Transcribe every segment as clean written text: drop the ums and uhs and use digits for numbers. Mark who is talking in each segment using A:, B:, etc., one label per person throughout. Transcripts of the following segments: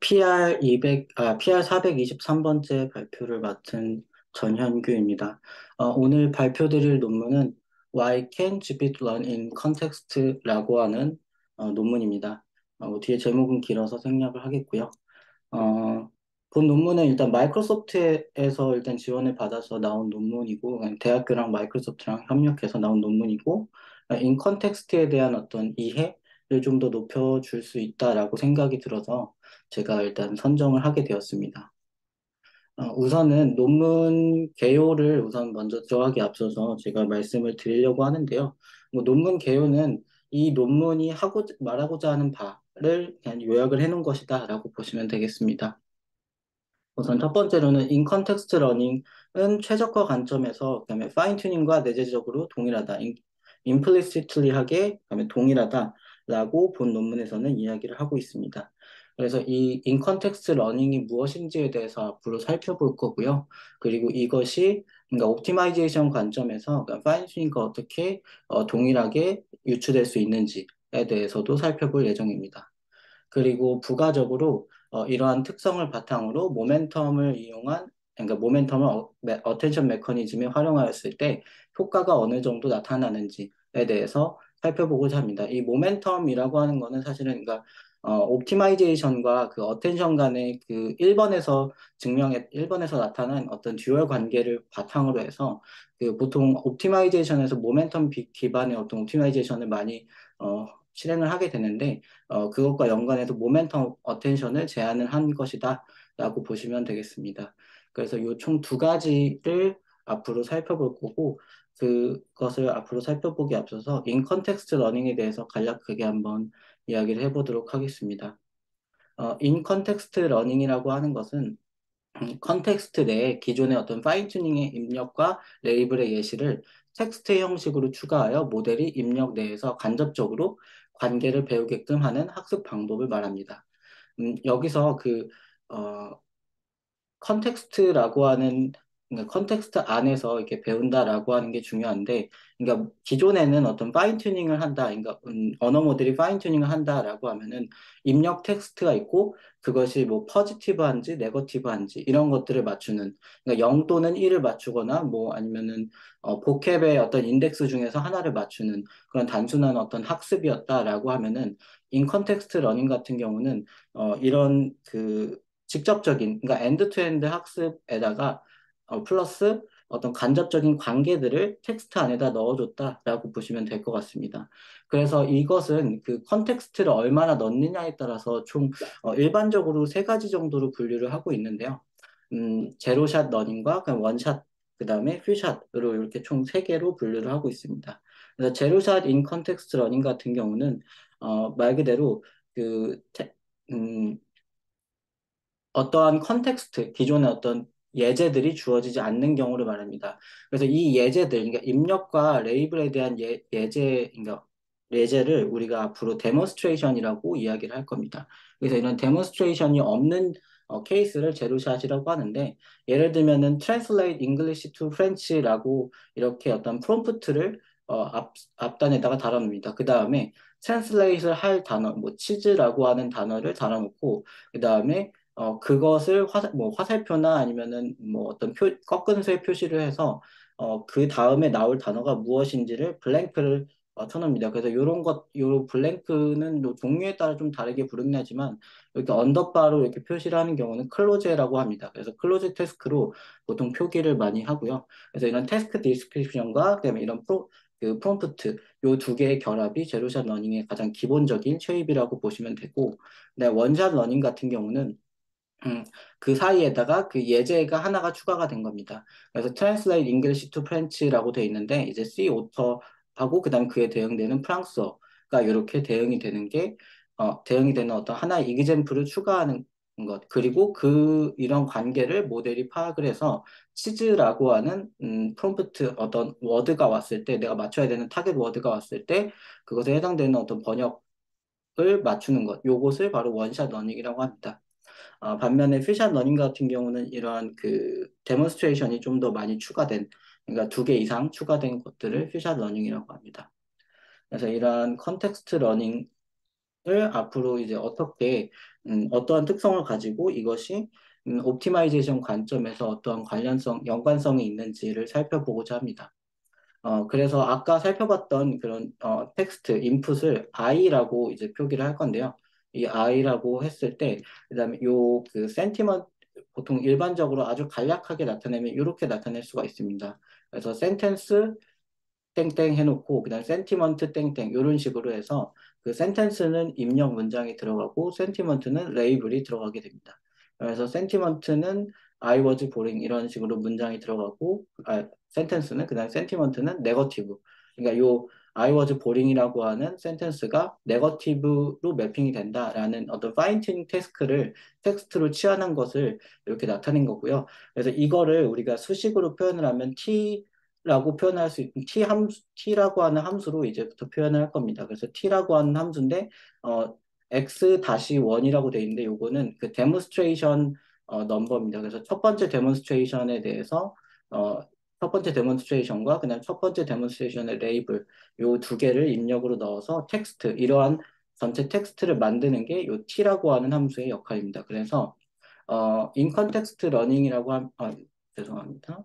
A: PR 423번째 발표를 맡은 전현규입니다. 오늘 발표드릴 논문은 Why Can Gbit Learn in Context라고 하는 논문입니다. 뒤에 제목은 길어서 생략을 하겠고요. 어, 본 논문은 일단 마이크로소프트에서 일단 지원을 받아서 나온 논문이고, 그냥 대학교랑 마이크로소프트랑 협력해서 나온 논문이고, 인 컨텍스트에 대한 어떤 이해를 좀 더 높여줄 수 있다라고 생각이 들어서 제가 일단 선정을 하게 되었습니다. 우선은 논문 개요를 우선 먼저 들어가기 앞서서 제가 말씀을 드리려고 하는데요. 뭐 논문 개요는 이 논문이 말하고자 하는 바를 그냥 요약을 해놓은 것이다라고 보시면 되겠습니다. 우선 첫 번째로는 in context learning은 최적화 관점에서 그다음에 파인 튜닝과 내재적으로 동일하다, implicitly하게 그다음에 동일하다라고 본 논문에서는 이야기를 하고 있습니다. 그래서 이 in context learning이 무엇인지에 대해서 앞으로 살펴볼 거고요. 그리고 이것이 그러니까 옵티마이제이션 관점에서 그러니까 파인 튜닝과 어떻게 동일하게 유추될 수 있는지에 대해서도 살펴볼 예정입니다. 그리고 부가적으로 이러한 특성을 바탕으로 모멘텀을 이용한 그러니까 모멘텀을 어텐션 메커니즘에 활용하였을 때 효과가 어느 정도 나타나는지에 대해서 살펴보고자 합니다. 이 모멘텀이라고 하는 거는 사실은 그러니까 옵티마이제이션과 그 어텐션 간의 그 1번에서 나타난 어떤 듀얼 관계를 바탕으로 해서 그 보통 옵티마이제이션에서 모멘텀 기반의 어떤 옵티마이제이션을 많이 실행을 하게 되는데 그것과 연관해서 모멘텀 어텐션을 제한을 한 것이다 라고 보시면 되겠습니다. 그래서 이 총 두 가지를 앞으로 살펴볼 거고 그것을 앞으로 살펴보기 앞서서 인 컨텍스트 러닝에 대해서 간략하게 한번 이야기를 해보도록 하겠습니다. 인 컨텍스트 러닝이라고 하는 것은 컨텍스트 내에 기존의 어떤 파인 튜닝의 입력과 레이블의 예시를 텍스트 형식으로 추가하여 모델이 입력 내에서 간접적으로 관계를 배우게끔 하는 학습 방법을 말합니다. 여기서 어, 컨텍스트라고 하는 그러니까 컨텍스트 안에서 이렇게 배운다라고 하는 게 중요한데, 그러니까 기존에는 어떤 파인 튜닝을 한다, 그러니까 언어 모델이 파인 튜닝을 한다라고 하면은 입력 텍스트가 있고 그것이 뭐 포지티브한지 네거티브한지 이런 것들을 맞추는, 그러니까 0 또는 1을 맞추거나 뭐 아니면은 보캡의 어떤 인덱스 중에서 하나를 맞추는 그런 단순한 어떤 학습이었다라고 하면은 인 컨텍스트 러닝 같은 경우는 이런 직접적인, 그러니까 엔드 투엔드 학습에다가 플러스 어떤 간접적인 관계들을 텍스트 안에다 넣어줬다라고 보시면 될 것 같습니다. 그래서 이것은 그 컨텍스트를 얼마나 넣느냐에 따라서 총 일반적으로 세 가지 정도로 분류를 하고 있는데요. 제로샷 러닝과 원샷, 그 다음에 퓨샷으로 이렇게 총 세 개로 분류를 하고 있습니다. 그래서 제로샷 인 컨텍스트 러닝 같은 경우는 말 그대로 그 테- 음, 어떠한 컨텍스트, 기존의 어떤 예제들이 주어지지 않는 경우를 말합니다. 그래서 이 예제들, 그러니까 입력과 레이블에 대한 그러니까 예제를 우리가 앞으로 데몬스트레이션이라고 이야기를 할 겁니다. 그래서 이런 데몬스트레이션이 없는 케이스를 제로샷이라고 하는데, 예를 들면은 translate English to French라고 이렇게 어떤 프롬프트를 앞단에다가 달아놓습니다. 그 다음에 translate을 할 단어, 뭐 치즈라고 하는 단어를 달아놓고, 그 다음에 그것을 화살표나 아니면은 뭐 어떤 꺾은 수의 표시를 해서 그 다음에 나올 단어가 무엇인지를 블랭크를 쳐놓습니다. 그래서 요 블랭크는 요 종류에 따라 좀 다르게 부르긴 하지만 이렇게 언더바로 이렇게 표시를 하는 경우는 클로즈라고 합니다. 그래서 클로즈 태스크로 보통 표기를 많이 하고요. 그래서 이런 태스크 디스크립션과 그다음에 이런 프롬프트 요 두 개의 결합이 제로샷 러닝의 가장 기본적인 쉐입이라고 보시면 되고, 네, 원샷 러닝 같은 경우는 음, 그 사이에다가 그 예제가 하나가 추가가 된 겁니다. 그래서 Translate English to French라고 돼 있는데 이제 C 오터하고 그다음 그에 대응되는 프랑스어가 이렇게 대응이 되는 어떤 하나의 이그젬플을 추가하는 것, 그리고 이런 관계를 모델이 파악을 해서 치즈라고 하는 프롬프트 어떤 워드가 왔을 때 내가 맞춰야 되는 타겟 워드가 왔을 때 그것에 해당되는 어떤 번역을 맞추는 것, 요것을 바로 원샷 러닝이라고 합니다. 반면에 퓨샷 러닝 같은 경우는 이러한 데몬스트레이션이 좀 더 많이 추가된, 그러니까 두 개 이상 추가된 것들을 퓨샷 러닝이라고 합니다. 그래서 이러한 컨텍스트 러닝 앞으로 이제 어떻게 어떠한 특성을 가지고 이것이 옵티마이제이션 관점에서 어떠한 관련성, 연관성이 있는지를 살펴보고자 합니다. 그래서 아까 살펴봤던 그런 텍스트 인풋을 I라고 이제 표기를 할 건데요. 이 I라고 했을 때, 그다음에 요 그 센티먼트 보통 일반적으로 아주 간략하게 나타내면 이렇게 나타낼 수가 있습니다. 그래서 센텐스 땡땡 해놓고 그다음 센티먼트 땡땡 이런 식으로 해서 그 센텐스는 입력 문장이 들어가고 센티먼트는 레이블이 들어가게 됩니다. 그래서 센티먼트는 I was boring 이런 식으로 문장이 들어가고 센텐스는 그다음 센티먼트는 네거티브. 그러니까 요 I was boring이라고 하는 센텐스가 네거티브로 매핑이 된다라는 어떤 파인 튜닝 태스크를 텍스트로 취하는 것을 이렇게 나타낸 거고요. 그래서 이거를 우리가 수식으로 표현을 하면 T라고 표현할 수 있는 T라고 하는 함수로 이제부터 표현을 할 겁니다. 그래서 T라고 하는 함수인데, X-1이라고 되어 있는데, 요거는 그 데몬스트레이션 넘버입니다. 그래서 첫 번째 데몬스트레이션에 대해서, 어, 첫 번째 데몬스트레이션과 그다음 첫 번째 데몬스트레이션의 레이블, 요 두 개를 입력으로 넣어서 텍스트, 이러한 전체 텍스트를 만드는 게 요 T라고 하는 함수의 역할입니다. 그래서, in context learning이라고 죄송합니다.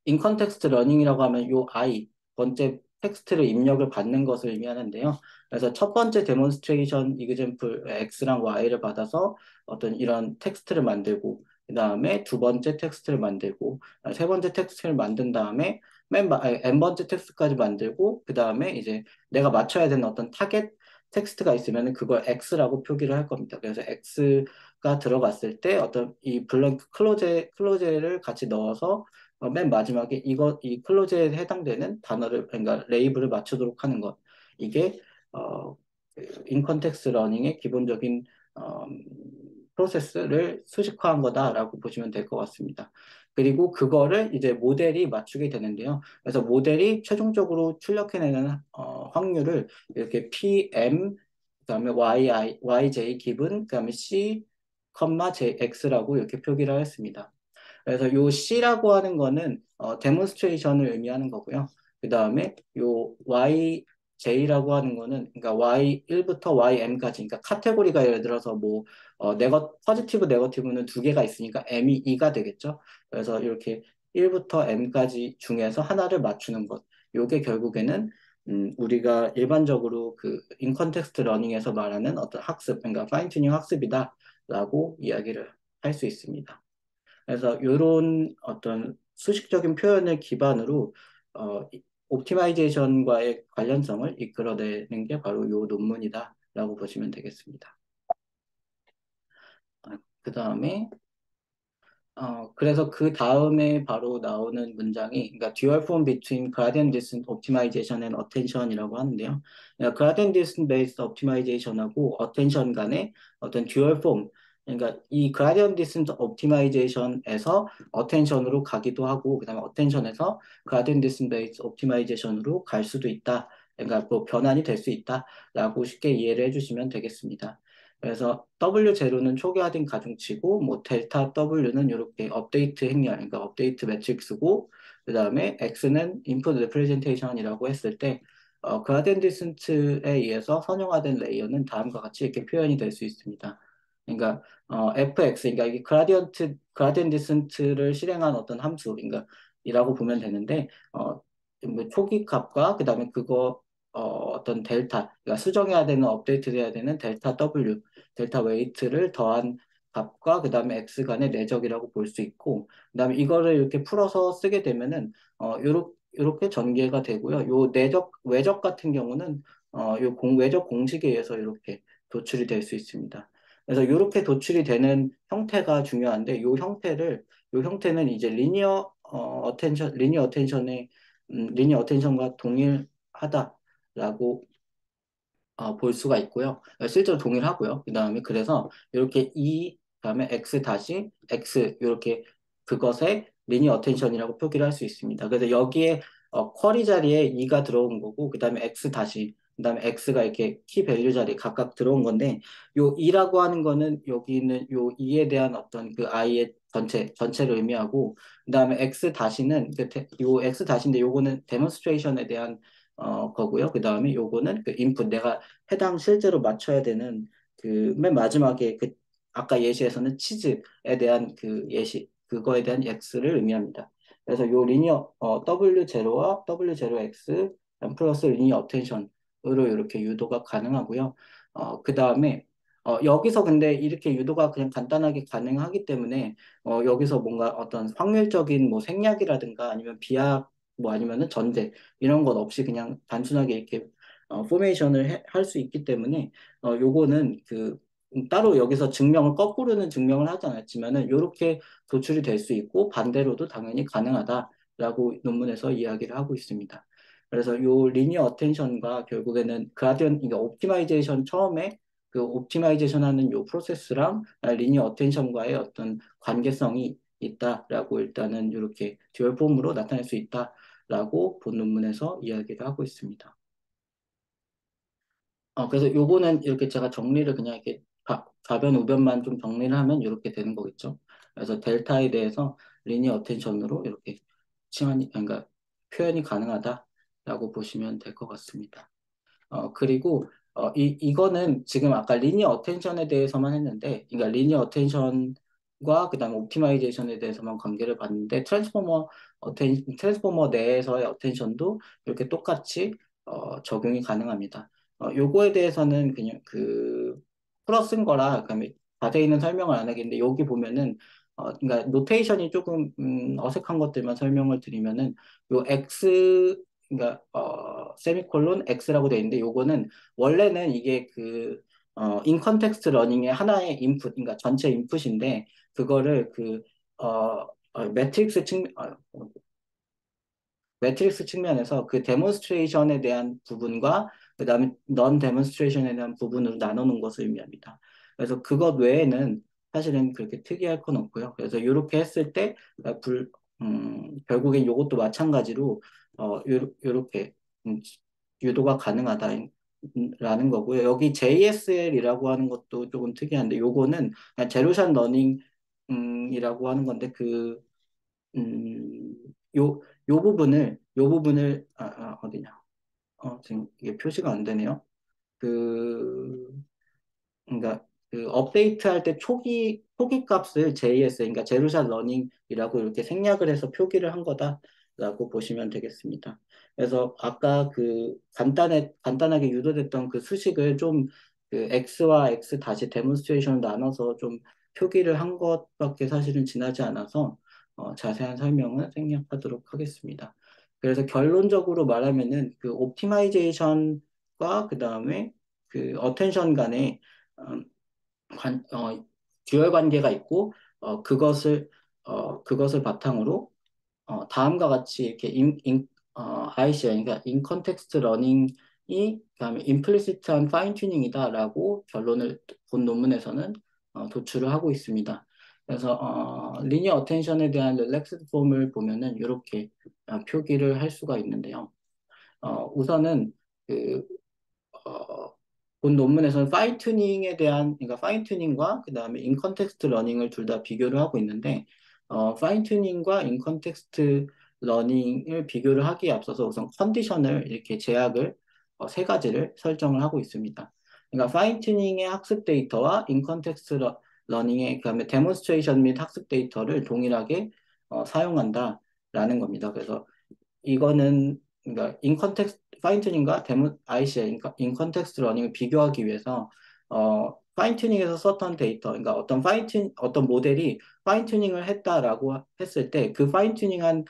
A: 인컨텍스트 러닝이라고 하면 요 I, 번째 텍스트를 입력을 받는 것을 의미하는데요. 그래서 첫 번째 데몬스트레이션 이그젬플 X랑 Y를 받아서 어떤 이런 텍스트를 만들고, 그 다음에 두 번째 텍스트를 만들고, 세 번째 텍스트를 만든 다음에 N 번째 텍스트까지 만들고, 그 다음에 이제 내가 맞춰야 되는 어떤 타겟 텍스트가 있으면 그걸 X라고 표기를 할 겁니다. 그래서 X가 들어갔을 때 어떤 이 블렁크 클로제를 같이 넣어서 맨 마지막에 이 클로즈에 해당되는 단어를, 그러니까 레이블을 맞추도록 하는 것. 이게, 인컨텍스트 러닝의 기본적인, 어, 프로세스를 수식화한 거다라고 보시면 될 것 같습니다. 그리고 그거를 이제 모델이 맞추게 되는데요. 그래서 모델이 최종적으로 출력해내는, 확률을 이렇게 PM, 그다음에 YJ 기분, 그다음에 C, JX라고 이렇게 표기를 했습니다. 그래서 요 C라고 하는 거는 데몬스트레이션을 의미하는 거고요. 그 다음에 요 YJ라고 하는 거는 그러니까 Y1부터 YM까지 그러니까 카테고리가 예를 들어서 뭐 포지티브 네거티브는 두 개가 있으니까 M이 2가 되겠죠. 그래서 이렇게 1부터 M까지 중에서 하나를 맞추는 것. 요게 결국에는 우리가 일반적으로 그 인컨텍스트 러닝에서 말하는 어떤 학습, 그러니까 파인 튜닝 학습이다라고 이야기를 할 수 있습니다. 그래서 이런 어떤 수식적인 표현을 기반으로 옵티마이제이션과의 관련성을 이끌어내는 게 바로 이 논문이다라고 보시면 되겠습니다. 그 다음에 그래서 그 다음에 바로 나오는 문장이, 그러니까 dual form between gradient descent optimization and attention이라고 하는데요. 그러니까 gradient descent based optimization하고 attention 간의 어떤 dual form, 그러니까 이 gradient descent optimization에서 attention으로 가기도 하고, 그다음에 attention에서 gradient descent based optimization으로 갈 수도 있다. 그러니까 뭐 변환이 될 수 있다라고 쉽게 이해를 해주시면 되겠습니다. 그래서 W0는 초기화된 가중치고, 뭐 델타 W는 이렇게 업데이트 행렬, 그러니까 업데이트 매트릭스고, 그 다음에 X는 인풋 레프레젠테이션이라고 했을 때, 그라디언트 디센트에 의해서 선형화된 레이어는 다음과 같이 이렇게 표현이 될 수 있습니다. 그러니까 fx, 그러니까 이게 그라디언트 디센트를 실행한 어떤 함수, 그러니까 이라고 보면 되는데, 뭐 초기 값과 그 다음에 그거 어떤 델타, 그러니까 수정해야 되는 업데이트 돼야 되는 델타 W 델타 웨이트를 더한 값과 그 다음에 x 간의 내적이라고 볼 수 있고, 그 다음에 이거를 이렇게 풀어서 쓰게 되면은 요렇게 전개가 되고요. 요 외적 같은 경우는 외적 공식에 의해서 이렇게 도출이 될 수 있습니다. 그래서 이렇게 도출이 되는 형태가 중요한데, 요 형태는 이제 리니어 어텐션의 리니어 어텐션과 동일하다라고 볼 수가 있고요. 실제로 동일하고요. 그 다음에 그래서 이렇게 그다음에 x 다시 x 이렇게 그것의 리니어 어텐션이라고 표기를 할 수 있습니다. 그래서 여기에 쿼리 자리에 2가 들어온 거고 그 다음에 x 다시 그 다음에 x가 이렇게 키 밸류 자리에 각각 들어온 건데 요 2라고 하는 거는 여기 있는 요 2에 대한 어떤 그 i의 전체를 의미하고 그 다음에 x 다시는 요 x 다시인데 요거는 데몬스트레이션에 대한 거고요. 그 다음에 요거는 그 인풋, 내가 해당 실제로 맞춰야 되는 그 맨 마지막에 그 아까 예시에서는 치즈에 대한 그 예시, 그거에 대한 x를 의미합니다. 그래서 요 리니어 W0와 W0x 플러스 리니어 어텐션으로 이렇게 유도가 가능하고요. 그 다음에 여기서 근데 이렇게 유도가 그냥 간단하게 가능하기 때문에 여기서 뭔가 어떤 확률적인 뭐 생략이라든가 아니면 비약 뭐 아니면은 전제 이런 것 없이 그냥 단순하게 이렇게 포메이션을 할 수 있기 때문에 요거는 그 따로 여기서 증명을 거꾸로는 증명을 하지 않았지만은 이렇게 도출이 될 수 있고 반대로도 당연히 가능하다라고 논문에서 이야기를 하고 있습니다. 그래서 요 리니어 어텐션과 결국에는 그라디언 이게 옵티마이제이션 처음에 그 옵티마이제이션 하는 요 프로세스랑 리니어 어텐션과의 어떤 관계성이 있다라고 일단은 이렇게 듀얼 폼으로 나타낼 수 있다라고 본 논문에서 이야기를 하고 있습니다. 그래서 요거는 이렇게 제가 정리를 그냥 이렇게 가변 우변만 좀 정리를 하면 이렇게 되는 거겠죠. 그래서 델타에 대해서 리니어 어텐션으로 이렇게 칭하니, 그러니까 표현이 가능하다라고 보시면 될 것 같습니다. 그리고 이거는 지금 아까 리니어 어텐션에 대해서만 했는데, 그러니까 리니어 어텐션과 그다음에 옵티마이제이션에 대해서만 관계를 봤는데, 트랜스포머 내에서의 어텐션도 이렇게 똑같이 적용이 가능합니다. 요거에 대해서는 그냥 그 풀어 쓴 거라 그다음에 자세히는 설명을 안 하겠는데 여기 보면은 그러니까 노테이션이 조금 어색한 것들만 설명을 드리면은 요 x 그러니까 세미콜론 x라고 돼 있는데 요거는 원래는 이게 그 인컨텍스트 러닝의 하나의 인풋, 그러니까 전체 인풋인데 그거를 그 매트릭스 측면 매트릭스 측면에서 그 데몬스트레이션에 대한 부분과 그다음에 넌 데몬스트레이션에 대한 부분으로 나누는 것을 의미합니다. 그래서 그것 외에는 사실은 그렇게 특이할 건 없고요. 그래서 이렇게 했을 때 결국엔 이것도 마찬가지로 요렇게 유도가 가능하다라는 거고요. 여기 JSL이라고 하는 것도 조금 특이한데 요거는 그냥 제로샷 러닝이라고 하는 건데 음, 요, 요 부분을, 어디냐. 지금 이게 표시가 안 되네요. 그, 그러니까 그 업데이트 할 때 초기 값을 JS, 그러니까 제로샷 러닝이라고 이렇게 생략을 해서 표기를 한 거다라고 보시면 되겠습니다. 그래서 아까 그 간단하게 유도됐던 그 수식을 좀 그 X와 X 다시 데몬스트레이션을 나눠서 좀 표기를 한 것밖에 사실은 지나지 않아서 자세한 설명은 생략하도록 하겠습니다. 그래서 결론적으로 말하면은 그 옵티마이제이션과 그 다음에 그 어텐션 간의 음, 듀얼 관계가 있고 그것을 바탕으로 다음과 같이 이렇게 ICR, 그러니까 인 컨텍스트 러닝이 그다음에 임플리시트한 파인 튜닝이다라고 결론을 본 논문에서는 도출을 하고 있습니다. 그래서 리니어 어텐션에 대한 릴렉스드 폼을 보면은 이렇게 표기를 할 수가 있는데요. 우선은 그 어, 본 논문에서는 파인 튜닝에 대한, 그러니까 파인 튜닝과 그 다음에 인 컨텍스트 러닝을 둘 다 비교를 하고 있는데, 파인 튜닝과 인 컨텍스트 러닝을 비교를 하기에 앞서서 우선 컨디션을 이렇게 제약을 세 가지를 설정을 하고 있습니다. 그러니까 파인 튜닝의 학습 데이터와 인 컨텍스트 러닝의 그다음에 데몬스트레이션 및 학습 데이터를 동일하게 사용한다라는 겁니다. 그래서 이거는 그러니까 인 컨텍스트 파인 튜닝과 데모 ICI 인 컨텍스트 러닝을 비교하기 위해서 파인 튜닝에서 썼던 데이터 그러니까 어떤 모델이 파인 튜닝을 했다라고 했을 때 그 파인 튜닝한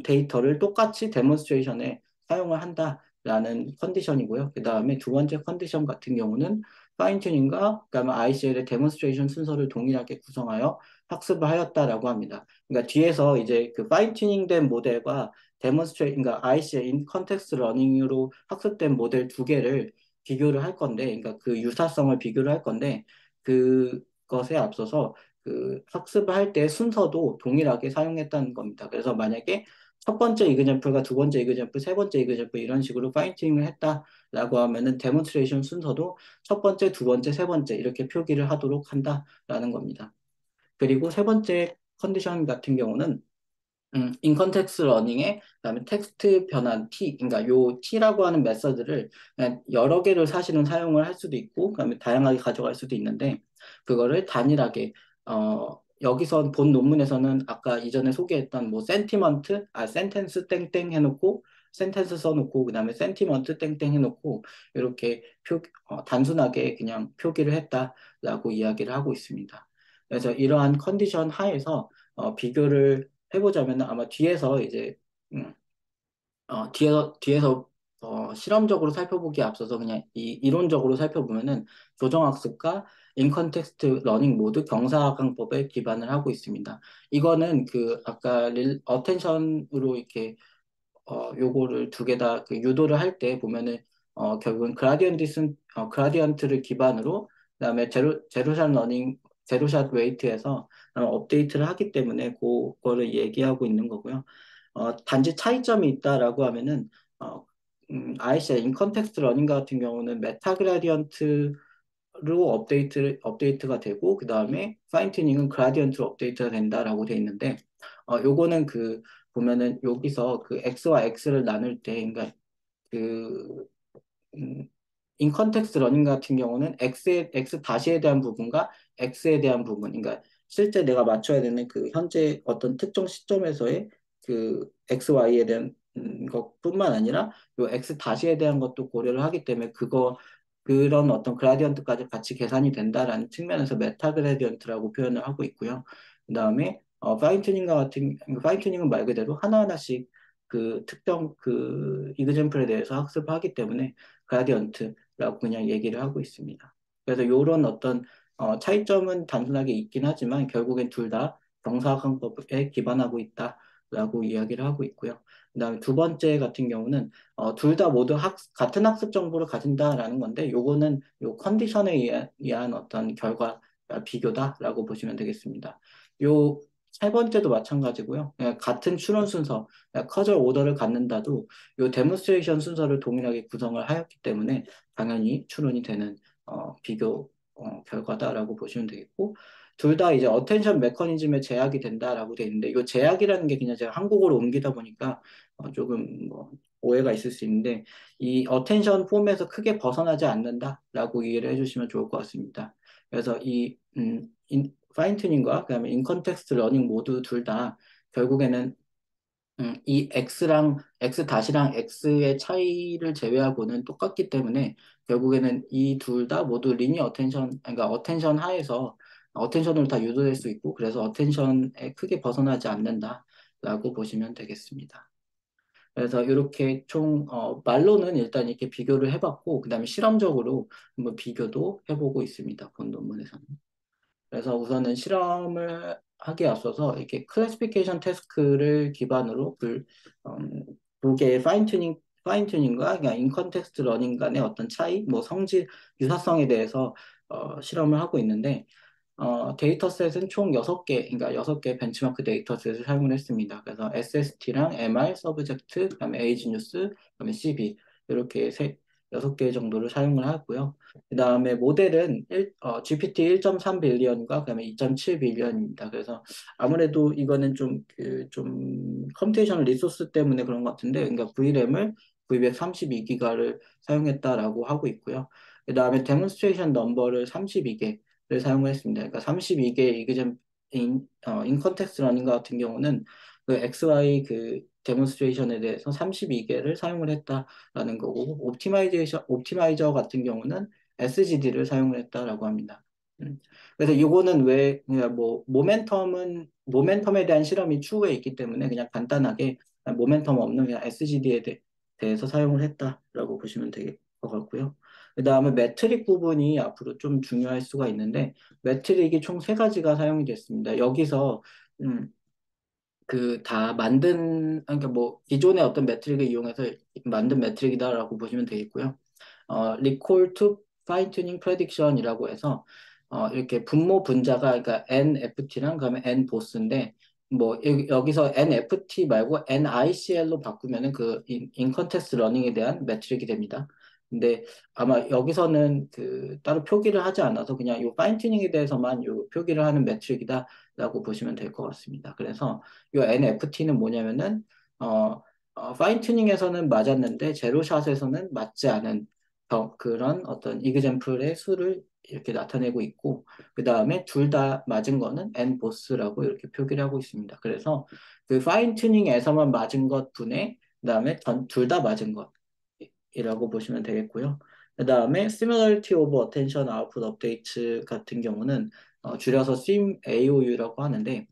A: 데이터를 똑같이 데몬스트레이션에 사용을 한다라는 컨디션이고요. 그 다음에 두 번째 컨디션 같은 경우는 파인 튜닝과 그다음에 ICL의 데몬스트레이션 순서를 동일하게 구성하여 학습을 하였다라고 합니다. 그러니까 뒤에서 이제 그 파인 튜닝된 모델과 그러니까 IC의 인 컨텍스트 러닝으로 학습된 모델 두 개를 비교를 할 건데, 그러니까 그 유사성을 비교를 할 건데, 그것에 앞서서 그 학습을 할 때 순서도 동일하게 사용했다는 겁니다. 그래서 만약에 첫 번째 이그젠플과 두 번째 이그젠플, 세 번째 이그젠플 이런 식으로 파인팅을 했다라고 하면은 데몬스트레이션 순서도 첫 번째, 두 번째, 세 번째 이렇게 표기를 하도록 한다라는 겁니다. 그리고 세 번째 컨디션 같은 경우는 인컨텍스트 러닝에 그다음에 텍스트 변환 T, 그러니까 요 T라고 하는 메서드를 그냥 여러 개를 사실은 사용을 할 수도 있고, 그다음에 다양하게 가져갈 수도 있는데, 그거를 단일하게 여기서 본 논문에서는 아까 이전에 소개했던 뭐 센티먼트, 센텐스 땡땡 해놓고 센텐스 써놓고 그다음에 센티먼트 땡땡 해놓고 이렇게 단순하게 그냥 표기를 했다라고 이야기를 하고 있습니다. 그래서 이러한 컨디션 하에서 비교를 해보자면 아마 뒤에서 이제 음, 뒤에서 실험적으로 살펴보기에 앞서서 그냥 이론적으로 살펴보면은 교정학습과 인컨텍스트 러닝 모두 경사강법에 기반을 하고 있습니다. 이거는 그 아까 어텐션으로 이렇게 요거를 두 개 다 그 유도를 할 때 보면은 결국은 그라디언트를 기반으로 그다음에 제로샷 러닝 제로샷 웨이트에서 업데이트를 하기 때문에 그거를 얘기하고 있는 거고요. 단지 차이점이 있다라고 하면은 ICL 인컨텍스트 러닝 같은 경우는 메타 그라디언트로 업데이트가 되고 그 다음에 파인 튜닝은 그라디언트로 업데이트가 된다라고 돼 있는데 요거는 그 보면은 여기서 그 x와 x를 나눌 때 그러니까 그 음, 인컨텍스트 러닝 같은 경우는 x 다시에 대한 부분과 x에 대한 부분, 그러니까 실제 내가 맞춰야 되는 그 현재 어떤 특정 시점에서의 그 x, y에 대한 것뿐만 아니라 요 x 다시에 대한 것도 고려를 하기 때문에 그런 어떤 그라디언트까지 같이 계산이 된다라는 측면에서 메타 그라디언트라고 표현을 하고 있고요. 그다음에 파인 튜닝은 말 그대로 하나하나씩 그 특정 그 이그젠플에 대해서 학습하기 때문에 그라디언트라고 그냥 얘기를 하고 있습니다. 그래서 이런 어떤 차이점은 단순하게 있긴 하지만 결국엔 둘 다 경사학습법에 기반하고 있다라고 이야기를 하고 있고요. 그다음에 두 번째 같은 경우는 둘 다 모두 같은 학습 정보를 가진다라는 건데 요거는 요 컨디션에 의한 어떤 결과 비교다라고 보시면 되겠습니다. 요 세 번째도 마찬가지고요. 같은 추론 순서, 커저 오더를 갖는다도 요 데몬스트레이션 순서를 동일하게 구성을 하였기 때문에 당연히 추론이 되는 비교 결과다라고 보시면 되겠고 둘 다 이제 어텐션 메커니즘에 제약이 된다라고 돼 있는데 이 제약이라는 게 그냥 제가 한국어로 옮기다 보니까 조금 뭐 오해가 있을 수 있는데 이 어텐션 폼에서 크게 벗어나지 않는다라고 이해를 해주시면 좋을 것 같습니다. 그래서 파인 튜닝과 그다음에 인 컨텍스트 러닝 모두 둘 다 결국에는 이 x랑 x 다시랑 x의 차이를 제외하고는 똑같기 때문에 결국에는 이 둘 다 모두 리니어 어텐션, 그러니까 어텐션 하에서 어텐션으로 다 유도될 수 있고 그래서 어텐션에 크게 벗어나지 않는다라고 보시면 되겠습니다. 그래서 이렇게 말로는 일단 이렇게 비교를 해봤고 그다음에 실험적으로 한번 비교도 해보고 있습니다. 본 논문에서는. 그래서 우선은 실험을 하기에 앞서서 이렇게 클래시피케이션 태스크를 기반으로 두 개의 파인 튜닝과 그냥 인컨텍스트 러닝 간의 어떤 차이, 뭐 성질, 유사성에 대해서 실험을 하고 있는데 데이터셋은 총 6개, 그러니까 6개 벤치마크 데이터셋을 사용을 했습니다. 그래서 SST랑 MR, 서브젝트, 그다음에 에이지 뉴스, 그다음에 CB 이렇게 6개 정도를 사용을 하고요. 그다음에 모델은 GPT 1.3 빌리언과 그다음에 2.7 빌리언입니다. 그래서 아무래도 이거는 좀 컴퓨테이션 리소스 때문에 그런 것 같은데, 그러니까 VRAM을 V132기가를 사용했다라고 하고 있고요. 그다음에 데몬스트레이션 넘버를 32개 를 사용을 했습니다. 그러니까 32개 이그젠 인컨텍스트 러닝 같은 경우는 그 XY 그 데몬스트레이션에 대해서 32개를 사용을 했다라는 거고 옵티마이저 같은 경우는 SGD를 사용을 했다라고 합니다. 그래서 이거는 왜 그냥 뭐 모멘텀에 대한 실험이 추후에 있기 때문에 그냥 간단하게 모멘텀 없는 그냥 SGD에 대해서 사용을 했다라고 보시면 될 것 같고요. 그 다음에 매트릭 부분이 앞으로 좀 중요할 수가 있는데, 매트릭이 총 세 가지가 사용이 됐습니다. 여기서, 다 그러니까 뭐, 기존의 어떤 매트릭을 이용해서 만든 매트릭이다라고 보시면 되겠고요. 리콜 투 파인 튜닝 프레딕션이라고 해서, 이렇게 분모 분자가, 그러니까 NFT랑 그다음에 N보스인데, 뭐, 여기서 NFT 말고 NICL로 바꾸면은 그 인컨텍스트 러닝에 대한 매트릭이 됩니다. 근데 아마 여기서는 따로 표기를 하지 않아서 그냥 이 파인 튜닝에 대해서만 이 표기를 하는 매트릭이다라고 보시면 될 것 같습니다. 그래서 이 NFT는 뭐냐면은 파인 튜닝에서는 맞았는데 제로샷에서는 맞지 않은 그런 어떤 이그젠플의 수를 이렇게 나타내고 있고, 그 다음에 둘 다 맞은 거는 N 보스라고 이렇게 표기를 하고 있습니다. 그래서 그 파인 튜닝에서만 맞은 것 분의 그다음에 둘 다 맞은 것이라고 보시면 되겠고요. 그다음에 Similarity of Attention Output Updates 같은 경우는 줄여서 SIM-AOU라고 하는데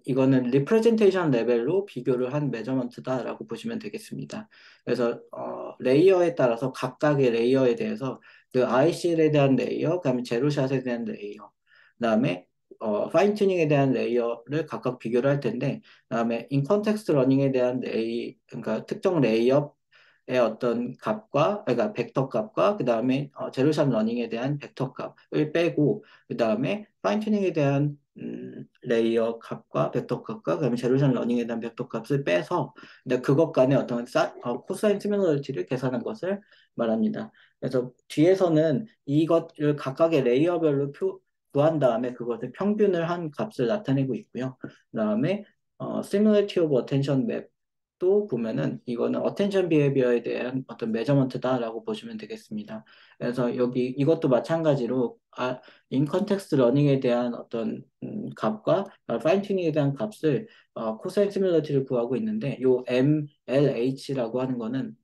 A: 이거는 리프레젠테이션 레벨로 비교를 한 메저먼트다라고 보시면 되겠습니다. 그래서 레이어에 따라서 각각의 레이어에 대해서 그 ICL에 대한 레이어, 그다음에 제로샷에 대한 레이어, 그다음에 파인 튜닝에 대한 레이어를 각각 비교를 할 텐데, 그다음에 인 컨텍스트 러닝에 대한 그러니까 특정 레이어의 어떤 값과, 그러니까 벡터 값과 그다음에 제로샷 러닝에 대한 벡터 값을 빼고, 그다음에 파인 튜닝에 대한 레이어 값과 벡터 값과 그다음에 제로션 러닝에 대한 벡터 값을 빼서 근데 그것 간의 어떤 코사인 시밀러리티를 계산한 것을 말합니다. 그래서 뒤에서는 이것을 각각의 레이어별로 구한 다음에 그것을 평균을 한 값을 나타내고 있고요. 그다음에 similarity of attention 맵도 보면은 이거는 attention behavior에 대한 어떤 메저먼트다라고 보시면 되겠습니다. 그래서 여기 이것도 마찬가지로 인 컨텍스트 러닝에 대한 어떤 값과 파인 튜닝에 대한 값을 코사인 시뮬러티를 구하고 있는데 요 MLH라고 하는 거는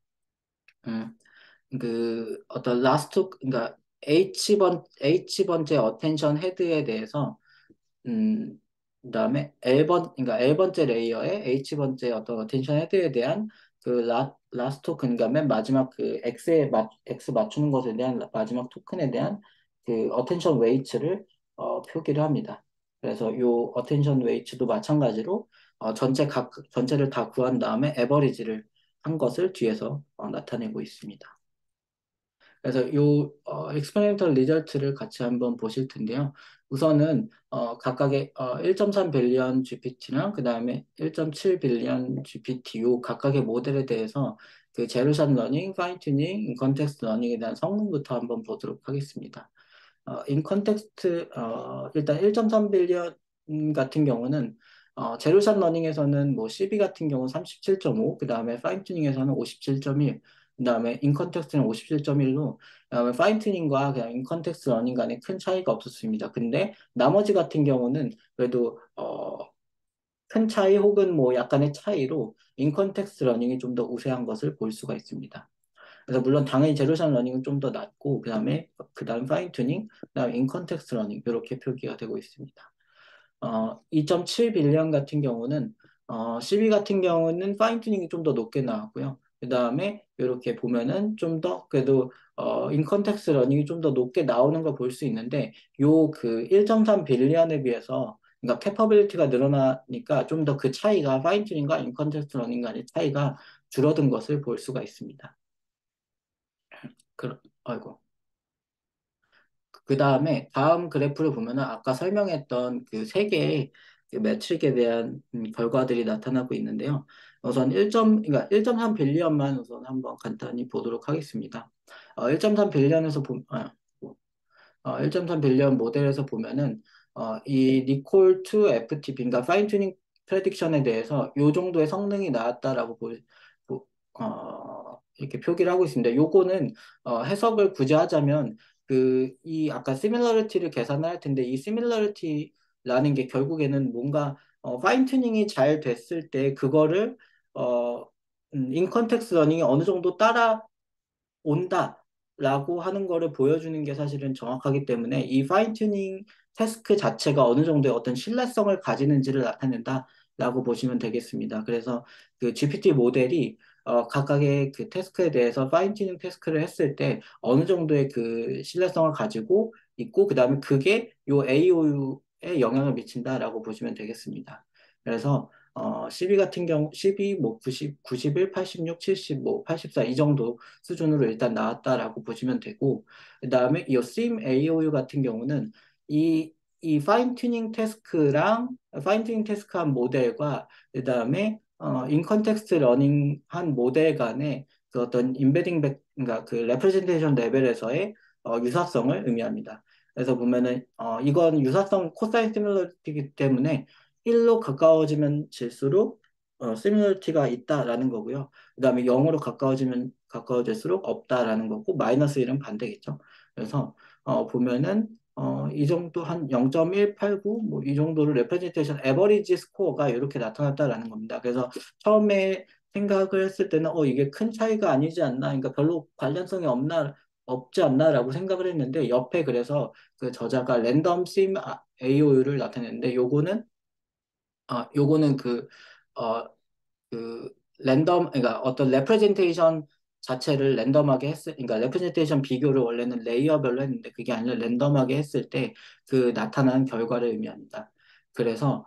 A: 음, 어떤 라스트 그러니까 H번째 어텐션 헤드에 대해서 음, 그다음에 그러니까 L번째 레이어의 H번째 어떤 어텐션 헤드에 대한 라스트 토큰, 그러니까 맨 마지막 X 맞추는 것에 대한 마지막 토큰에 대한 어텐션 웨이츠를 표기를 합니다. 그래서 요 어텐션 웨이츠도 마찬가지로 전체를 다 구한 다음에 에버리지를 한 것을 뒤에서 나타내고 있습니다. 그래서 요 experimental result를 같이 한번 보실 텐데요. 우선은 각각의 1.3 빌리언 GPT랑 그 다음에 1.7 빌리언 GPT 요 각각의 모델에 대해서 그 제로샷 러닝, 파인 튜닝, 컨텍스트 러닝에 대한 성능부터 한번 보도록 하겠습니다. 인 컨텍스트 일단 1.3 빌리언 같은 경우는 제로샷 러닝에서는 뭐 CB 같은 경우 37.5, 그 다음에 파인 튜닝에서는 57.1, 그 다음에 인 컨텍스트는 57.1로 그다음에 파인 튜닝과 그냥 인 컨텍스트 러닝 간에 큰 차이가 없었습니다. 근데 나머지 같은 경우는 그래도 큰 차이 혹은 뭐 약간의 차이로 인 컨텍스트 러닝이 좀 더 우세한 것을 볼 수가 있습니다. 그래서 물론 당연히 제로샷 러닝은 좀 더 낮고 그다음 파인 튜닝, 그다음 인 컨텍스트 러닝 이렇게 표기가 되고 있습니다. 2.7 빌리언 같은 경우는 CB 같은 경우는 파인 튜닝이 좀 더 높게 나왔고요. 그 다음에 이렇게 보면은 좀 더 그래도 인 컨텍스트 러닝이 좀 더 높게 나오는 걸 볼 수 있는데 요 1.3 빌리언에 비해서 그러니까 캐퍼빌리티가 늘어나니까 좀 더 그 차이가 파인 튜닝과 인 컨텍스트 러닝 간의 차이가 줄어든 것을 볼 수가 있습니다. 아이고. 그 다음에 다음 그래프를 보면은 아까 설명했던 그 세 개의 그 매트릭에 대한 결과들이 나타나고 있는데요. 우선 그러니까 1.3 빌리언만 우선 한번 간단히 보도록 하겠습니다. 1.3 빌리언에서 1.3 빌리언 모델에서 보면은 이 니콜 2 FTP, 그러니까 파인 튜닝 프레딕션에 대해서 요 정도의 성능이 나왔다라고 이렇게 표기를 하고 있습니다. 요거는 해석을 굳이 하자면 이 아까 시밀러리티를 계산할 텐데 이 시밀러리티라는 게 결국에는 뭔가 파인 튜닝이 잘 됐을 때 그거를 인 컨텍스트 러닝이 어느 정도 온다라고 하는 거를 보여주는 게 사실은 정확하기 때문에 이 파인 튜닝 태스크 자체가 어느 정도의 어떤 신뢰성을 가지는지를 나타낸다라고 보시면 되겠습니다. 그래서 그 GPT 모델이 각각의 그 태스크에 대해서 파인 튜닝 태스크를 했을 때 어느 정도의 그 신뢰성을 가지고 있고 그다음에 그게 요 AOU에 영향을 미친다라고 보시면 되겠습니다. 그래서 12 같은 경우 12, 뭐 90, 91, 86, 70, 뭐 84 이 정도 수준으로 일단 나왔다라고 보시면 되고 그다음에 이 SIM AOU 같은 경우는 이 파인 튜닝 태스크한 모델과 그다음에 인 컨텍스트 러닝 한 모델 간의 그 어떤 그러니까 그 레프레젠테이션 레벨에서의 유사성을 의미합니다. 그래서 보면은 이건 유사성 코사인 시뮬러리티이기 때문에 1로 가까워지면 질수록 시뮬러리티가 있다라는 거고요. 그다음에 0으로 가까워질수록 없다라는 거고 마이너스 1은 반대겠죠. 그래서 보면은 이 정도 한 0.189 뭐 이 정도를 레프레젠테이션 에버리지 스코어가 이렇게 나타났다라는 겁니다. 그래서 처음에 생각을 했을 때는 이게 큰 차이가 아니지 않나, 그러니까 별로 관련성이 없지 않나라고 생각을 했는데 옆에 그래서 그 저자가 랜덤 심 AOU를 나타냈는데 요거는 어, 랜덤, 그러니까 어떤 레프레젠테이션 자체를 랜덤하게 그러니까 레프레젠테이션 비교를 원래는 레이어별로 했는데 그게 아니라 랜덤하게 했을 때 그 나타난 결과를 의미합니다. 그래서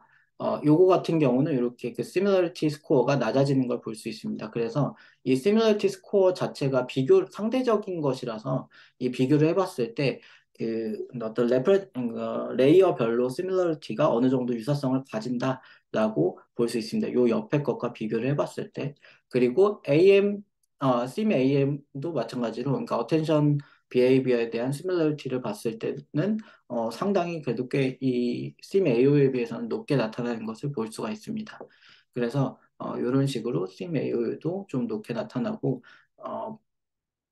A: 요거 같은 경우는 이렇게 그 시뮬러리티 스코어가 낮아지는 걸 볼 수 있습니다. 그래서 이 시뮬러리티 스코어 자체가 상대적인 것이라서 이 비교를 해봤을 때 그 어떤 레이어별로 시뮬러리티가 어느 정도 유사성을 가진다. 라고 볼 수 있습니다. 요 옆에 것과 비교를 해봤을 때. 그리고 심 AM도 마찬가지로, 그러니까 attention behavior에 대한 similarity를 봤을 때는 상당히 그래도 꽤 이 심 AO에 비해서는 높게 나타나는 것을 볼 수가 있습니다. 그래서 이런 식으로 심 AO도 좀 높게 나타나고,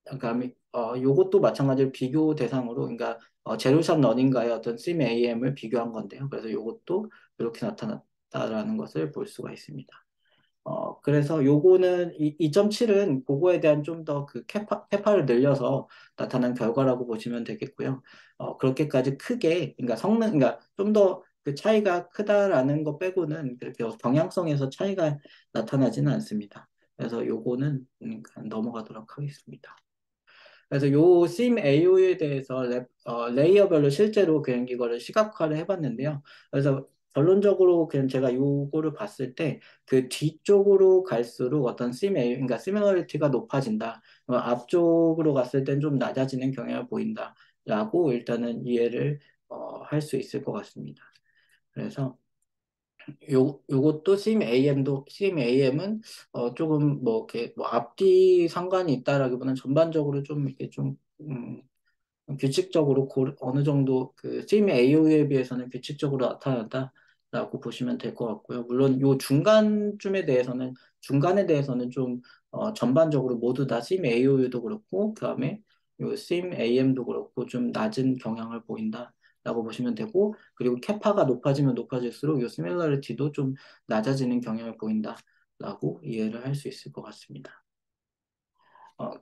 A: 그러니까 요것도 마찬가지로 비교 대상으로, 그러니까 제로샵 러닝과의 어떤 심 AM을 비교한 건데요. 그래서 요것도 이렇게 나타났다라는 것을 볼 수가 있습니다. 그래서 요거는 2.7은 그거에 대한 좀 더 그 캐파를 늘려서 나타난 결과라고 보시면 되겠고요. 그렇게까지 크게, 그러니까 그러니까 좀 더 그 차이가 크다라는 거 빼고는 그렇게 경향성에서 차이가 나타나지는 않습니다. 그래서 요거는 넘어가도록 하겠습니다. 그래서 요 심 AO에 대해서 레이어별로 실제로 그냥 이거를 시각화를 해봤는데요. 그래서 결론적으로 그냥 제가 요거를 봤을 때 그 뒤쪽으로 갈수록 어떤 심 AO, 그러니까 시밀러리티가 높아진다. 앞쪽으로 갔을 땐 좀 낮아지는 경향을 보인다. 라고 일단은 이해를 할 수 있을 것 같습니다. 그래서 요것도 심 AM은 조금 뭐 이렇게 뭐 앞뒤 상관이 있다라기보다는 전반적으로 좀 이렇게 좀 규칙적으로 어느 정도 그 심 AO에 비해서는 규칙적으로 나타난다라고 보시면 될 것 같고요. 물론 요 중간에 대해서는 좀 전반적으로 모두 다 심 AO도 그렇고 그다음에 요 심 AM도 그렇고 좀 낮은 경향을 보인다라고 보시면 되고, 그리고 캐파가 높아지면 높아질수록 요 시밀러리티도 좀 낮아지는 경향을 보인다라고 이해를 할 수 있을 것 같습니다.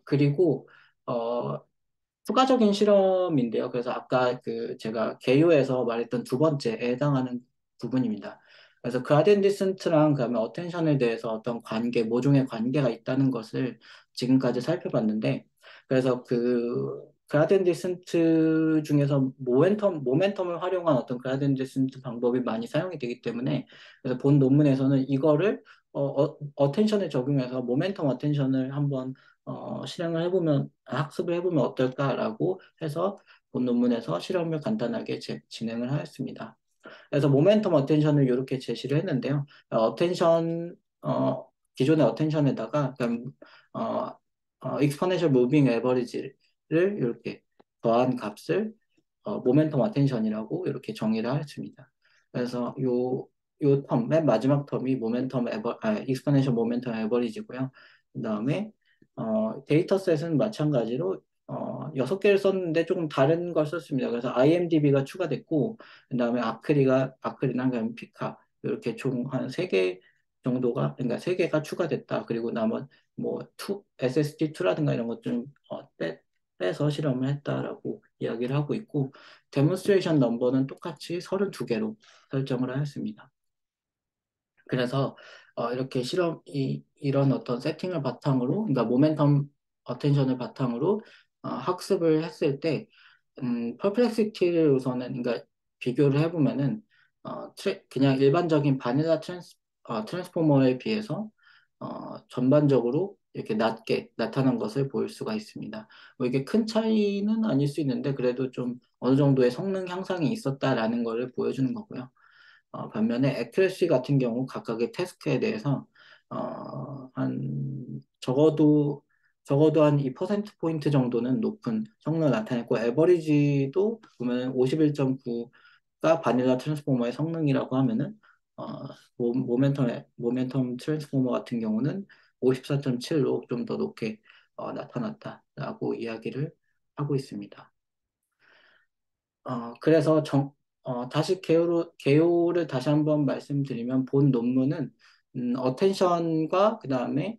A: 그리고 어, 추가적인 실험인데요. 그래서 아까 그 제가 개요에서 말했던 두 번째에 해당하는 부분입니다. 그래서 그라디언트 디센트랑 그다음에 어텐션에 대해서 어떤 모종의 관계가 있다는 것을 지금까지 살펴봤는데, 그래서 그 그라디언트 디센트 중에서 모멘텀을 활용한 어떤 그라디언트 디센트 방법이 많이 사용이 되기 때문에, 그래서 본 논문에서는 이거를 어텐션에 적용해서 모멘텀 어텐션을 한번 학습을 해보면 어떨까라고 해서 본 논문에서 실험을 간단하게 진행을 하였습니다. 그래서 모멘텀 어텐션을 이렇게 제시를 했는데요. 기존의 어텐션에다가, exponential moving average를 이렇게 더한 값을 모멘텀 어텐션이라고 이렇게 정의를 하였습니다. 그래서 맨 마지막 텀이 익스포넨셜 모멘텀 에버리지고요. 그 다음에 데이터셋은 마찬가지로 6개를 썼는데 조금 다른 걸 썼습니다. 그래서 IMDb가 추가됐고, 그 다음에 아크리랑 그다음에 피카 이렇게 총 한 3개 정도가, 그러니까 3개가 추가됐다. 그리고 남은 뭐 SST2라든가 이런 것 좀 빼서 실험을 했다라고 이야기를 하고 있고, 데몬스트레이션 넘버는 똑같이 32개로 설정을 하였습니다. 그래서 이렇게 이런 어떤 세팅을 바탕으로, 그러니까 모멘텀 어텐션을 바탕으로 학습을 했을 때, 퍼플렉시티를 우선은, 그러니까 비교를 해보면은 그냥 일반적인 바닐라 트랜스포머에 비해서 전반적으로 이렇게 낮게 나타난 것을 볼 수가 있습니다. 뭐 이게 큰 차이는 아닐 수 있는데 그래도 좀 어느 정도의 성능 향상이 있었다라는 것을 보여주는 거고요. 반면에 액큐레시 같은 경우 각각의 태스크에 대해서 한 적어도 적어도 한 2%포인트 정도는 높은 성능을 나타냈고, 에버리지도 보면 51.9가 바닐라 트랜스포머의 성능이라고 하면은, 어, 모멘텀 트랜스포머 같은 경우는 54.7로 좀 더 높게 나타났다라고 이야기를 하고 있습니다. 그래서 다시 개요를 다시 한번 말씀드리면 본 논문은 어텐션과 그 다음에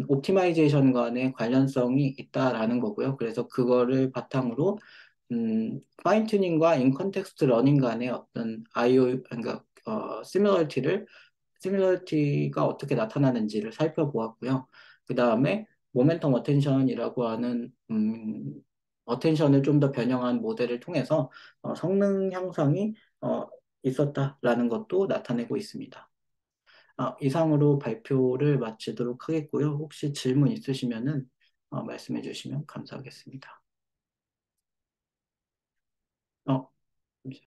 A: 옵티마이제이션 간의 관련성이 있다라는 거고요. 그래서 그거를 바탕으로 파인 튜닝과 인 컨텍스트 러닝 간의 어떤 그러니까 시뮬러티가 어떻게 나타나는지를 살펴보았고요. 그 다음에 모멘텀 어텐션이라고 하는 어텐션을 좀 더 변형한 모델을 통해서 성능 향상이 있었다라는 것도 나타내고 있습니다. 이상으로 발표를 마치도록 하겠고요. 혹시 질문 있으시면은 말씀해 주시면 감사하겠습니다. 어,